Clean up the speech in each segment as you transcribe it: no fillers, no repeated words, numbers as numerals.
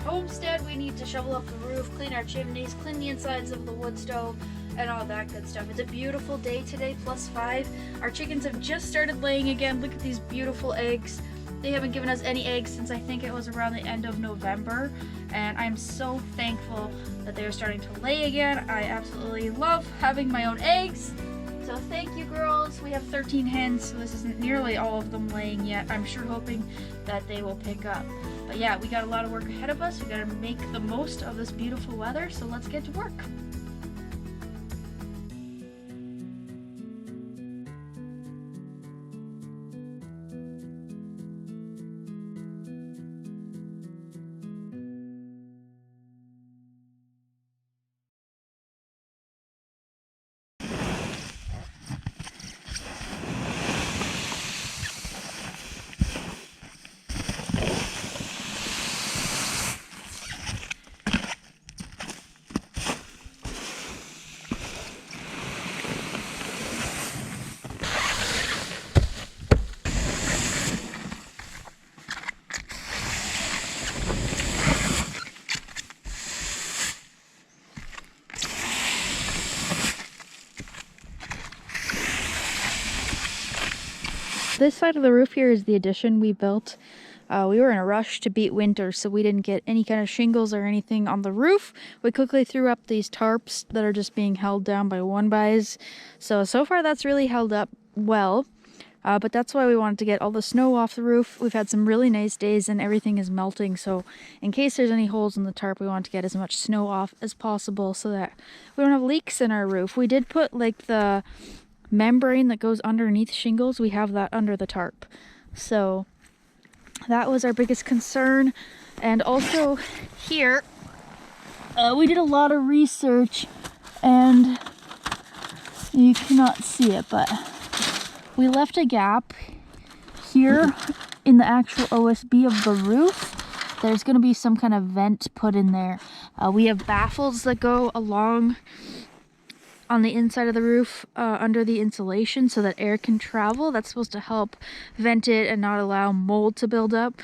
Homestead, we need to shovel up the roof, clean our chimneys, clean the insides of the wood stove, and all that good stuff. It's a beautiful day today, +5. Our chickens have just started laying again. Look at these beautiful eggs. They haven't given us any eggs since I think it was around the end of November, and I'm so thankful that they're starting to lay again. I absolutely love having my own eggs. So thank you, girls. We have 13 hens, so this isn't nearly all of them laying yet. I'm sure hoping that they will pick up. But yeah, we got a lot of work ahead of us. We gotta make the most of this beautiful weather, so let's get to work. This side of the roof here is the addition we built. We were in a rush to beat winter, so we didn't get any kind of shingles or anything on the roof. We quickly threw up these tarps that are just being held down by 1-bys. So far that's really held up well. But that's why we wanted to get all the snow off the roof. We've had some really nice days and everything is melting. So in case there's any holes in the tarp, we want to get as much snow off as possible so that we don't have leaks in our roof. We did put like the membrane that goes underneath shingles. We have that under the tarp. So that was our biggest concern. And also here, we did a lot of research, and you cannot see it, but we left a gap here in the actual OSB of the roof. There's going to be some kind of vent put in there. We have baffles that go along on the inside of the roof under the insulation so that air can travel. That's supposed to help vent it and not allow mold to build up.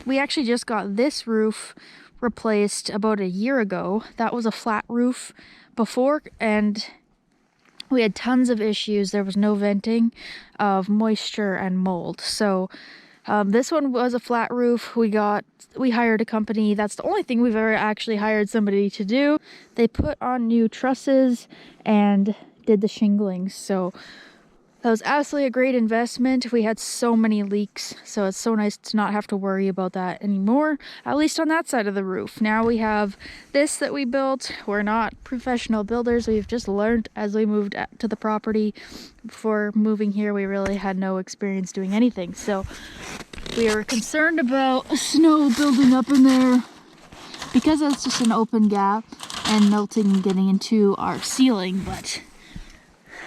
We actually just got this roof replaced about a year ago. That was a flat roof before, and we had tons of issues. There was no venting of moisture and mold. So this one was a flat roof. We hired a company. That's the only thing we've ever actually hired somebody to do. They put on new trusses and did the shingling. So that was absolutely a great investment. We had so many leaks, so it's so nice to not have to worry about that anymore, at least on that side of the roof. Now we have this that we built. We're not professional builders. We've just learned as we moved to the property. Before moving here, we really had no experience doing anything. So we were concerned about snow building up in there because it's just an open gap and melting and getting into our ceiling, but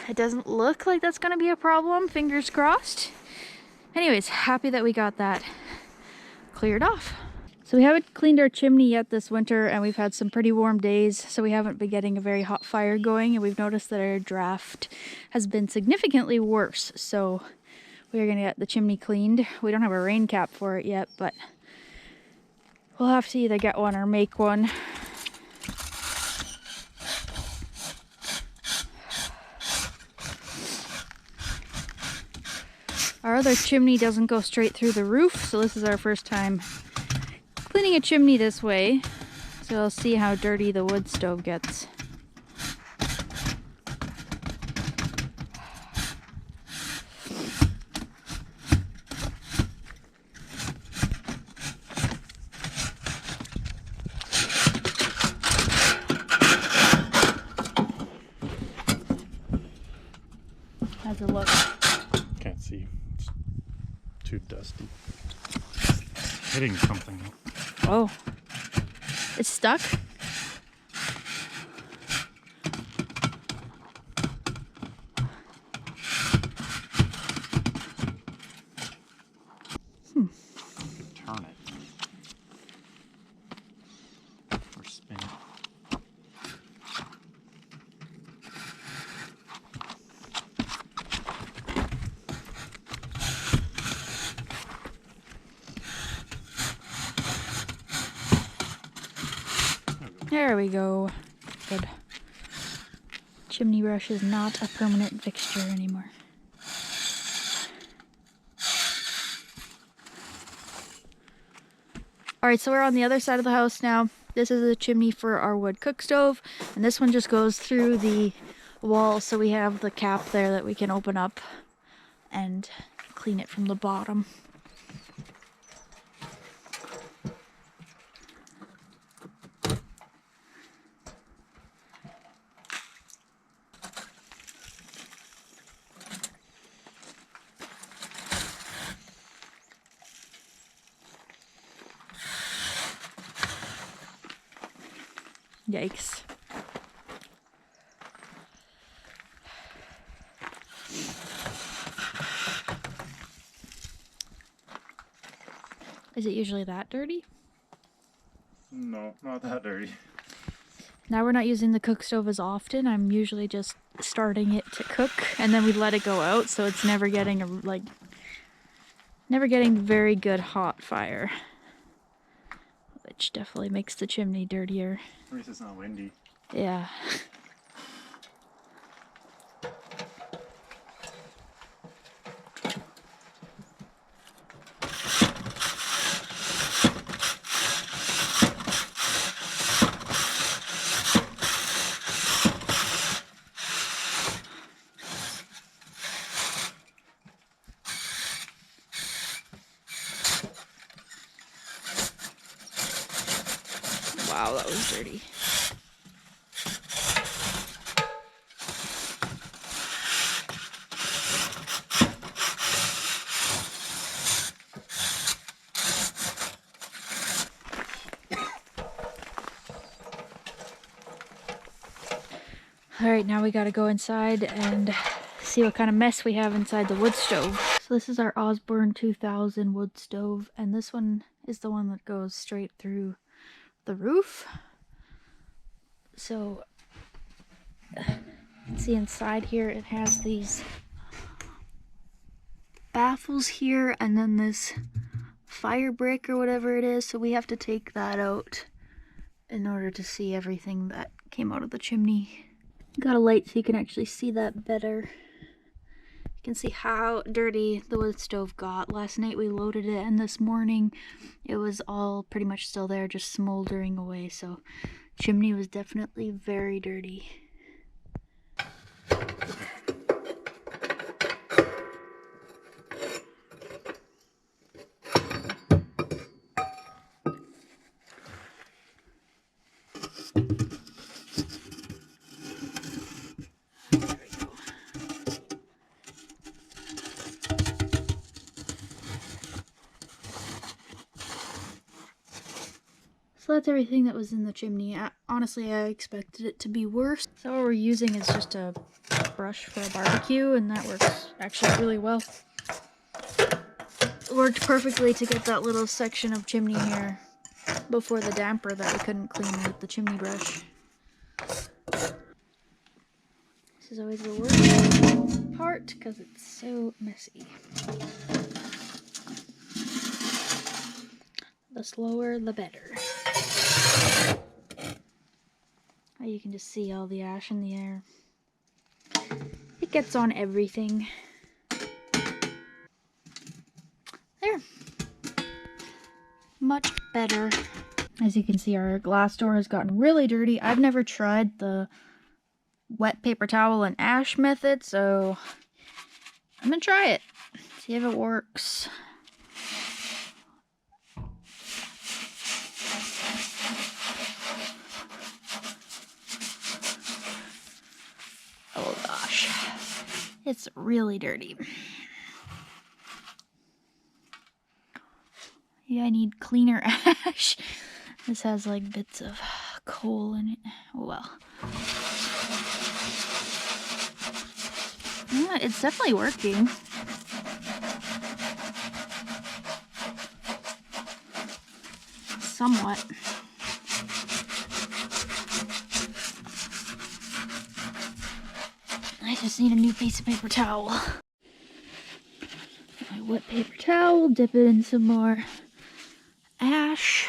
it doesn't look like that's going to be a problem. Fingers crossed. Anyways, happy that we got that cleared off. So we haven't cleaned our chimney yet this winter, and we've had some pretty warm days, so we haven't been getting a very hot fire going, and we've noticed that our draft has been significantly worse. So we're going to get the chimney cleaned. We don't have a rain cap for it yet, but we'll have to either get one or make one. Our other chimney doesn't go straight through the roof, so this is our first time cleaning a chimney this way. So we'll see how dirty the wood stove gets. How's it look? Can't see. It's too dusty. It's hitting something. Oh. It's stuck? Turn it. Or spin it. There we go. Good. Chimney brush is not a permanent fixture anymore. Alright, so we're on the other side of the house now. This is a chimney for our wood cook stove, and this one just goes through the wall, so we have the cap there that we can open up and clean it from the bottom. Yikes. Is it usually that dirty? No, not that dirty. Now we're not using the cook stove as often. I'm usually just starting it to cook and then we let it go out, so it's never getting never getting very good hot fire. Which definitely makes the chimney dirtier. At least it's not windy. Yeah. Wow, that was dirty. Alright, now we gotta go inside and see what kind of mess we have inside the wood stove. So this is our Osborne 2000 wood stove, and this one is the one that goes straight through the roof. So, see inside here it has these baffles here and then this fire brick or whatever it is, so we have to take that out in order to see everything that came out of the chimney. Got a light so you can actually see that better. You can see how dirty the wood stove got. Last night we loaded it and this morning it was all pretty much still there, just smoldering away, so chimney was definitely very dirty. So that's everything that was in the chimney. Honestly, I expected it to be worse. So what we're using is just a brush for a barbecue, and that works actually really well. It worked perfectly to get that little section of chimney here before the damper that we couldn't clean with the chimney brush. This is always the worst part because it's so messy. The slower, the better. You can just see all the ash in the air. It gets on everything. There. Much better. As you can see, our glass door has gotten really dirty. I've never tried the wet paper towel and ash method, so I'm gonna try it. See if it works. Oh gosh, it's really dirty. Yeah, I need cleaner ash. This has like bits of coal in it. Oh well. Yeah, it's definitely working. Somewhat. I just need a new piece of paper towel. My wet paper towel, dip it in some more ash.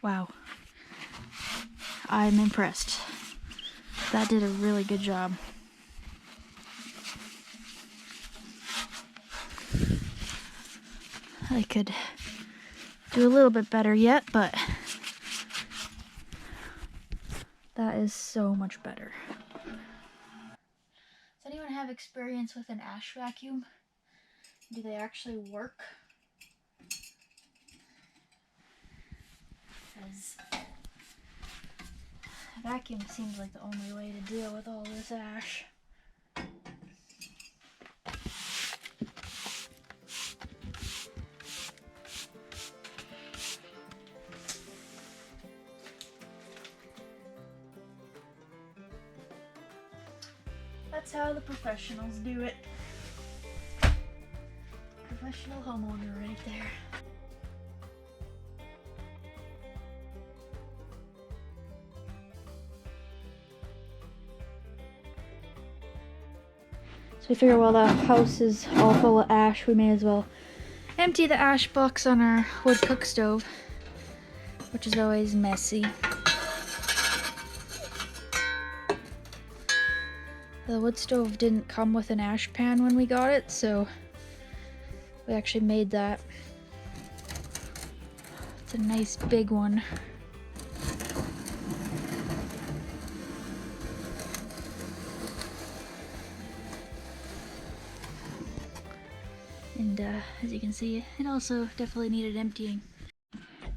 Wow. I'm impressed. That did a really good job. I could do a little bit better yet, but that is so much better. Does anyone have experience with an ash vacuum? Do they actually work? Because a vacuum seems like the only way to deal with all this ash. That's how the professionals do it. Professional homeowner right there. So we figure while the house is all full of ash, we may as well empty the ash box on our wood cook stove, which is always messy. The wood stove didn't come with an ash pan when we got it, so we actually made that. It's a nice big one. And as you can see, it also definitely needed emptying.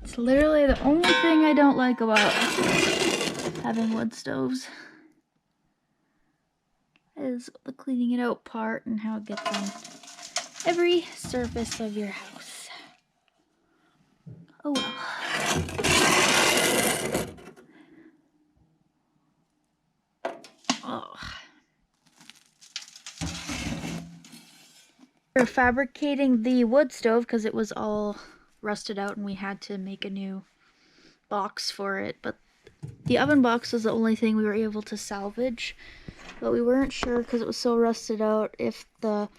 It's literally the only thing I don't like about having wood stoves is the cleaning it out part and how it gets on every surface of your house. Oh well. Oh. We're fabricating the wood stove because it was all rusted out and we had to make a new box for it, but the oven box was the only thing we were able to salvage. But we weren't sure because it was so rusted out if there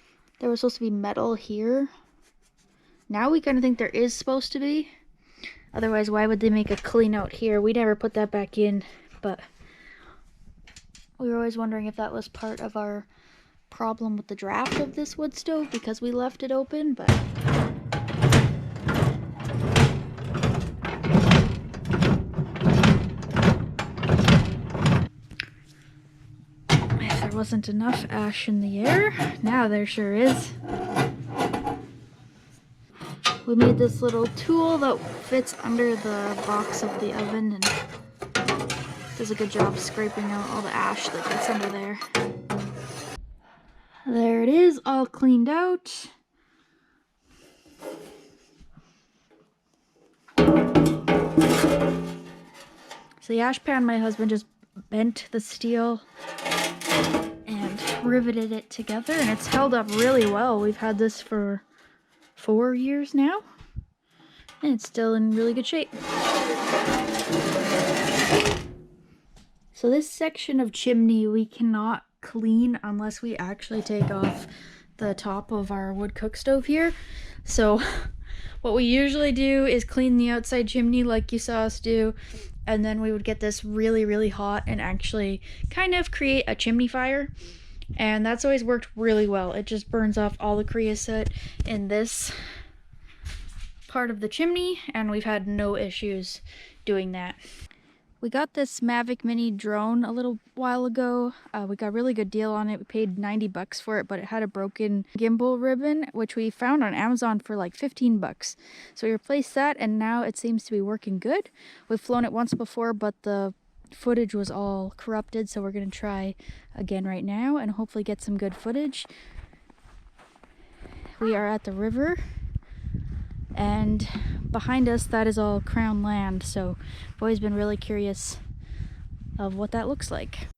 was supposed to be metal here. Now we kind of think there is supposed to be. Otherwise, why would they make a clean out here? We never put that back in, but we were always wondering if that was part of our problem with the draft of this wood stove because we left it open, but if there wasn't enough ash in the air, now there sure is. We made this little tool that fits under the box of the oven and does a good job scraping out all the ash that gets under there. There it is, all cleaned out. So the ash pan, my husband just bent the steel and riveted it together, and it's held up really well. We've had this for 4 years now, and it's still in really good shape. So this section of chimney we cannot clean unless we actually take off the top of our wood cook stove here. So what we usually do is clean the outside chimney like you saw us do, and then we would get this really, really hot and actually kind of create a chimney fire. And that's always worked really well. It just burns off all the creosote in this part of the chimney, and we've had no issues doing that. We got this Mavic Mini drone a little while ago. We got a really good deal on it. We paid 90 bucks for it, but it had a broken gimbal ribbon, which we found on Amazon for like 15 bucks. So we replaced that, and now it seems to be working good. We've flown it once before, but the footage was all corrupted, so we're going to try again right now and hopefully get some good footage. We are at the river, and behind us that is all crown land, so I've always been really curious of what that looks like.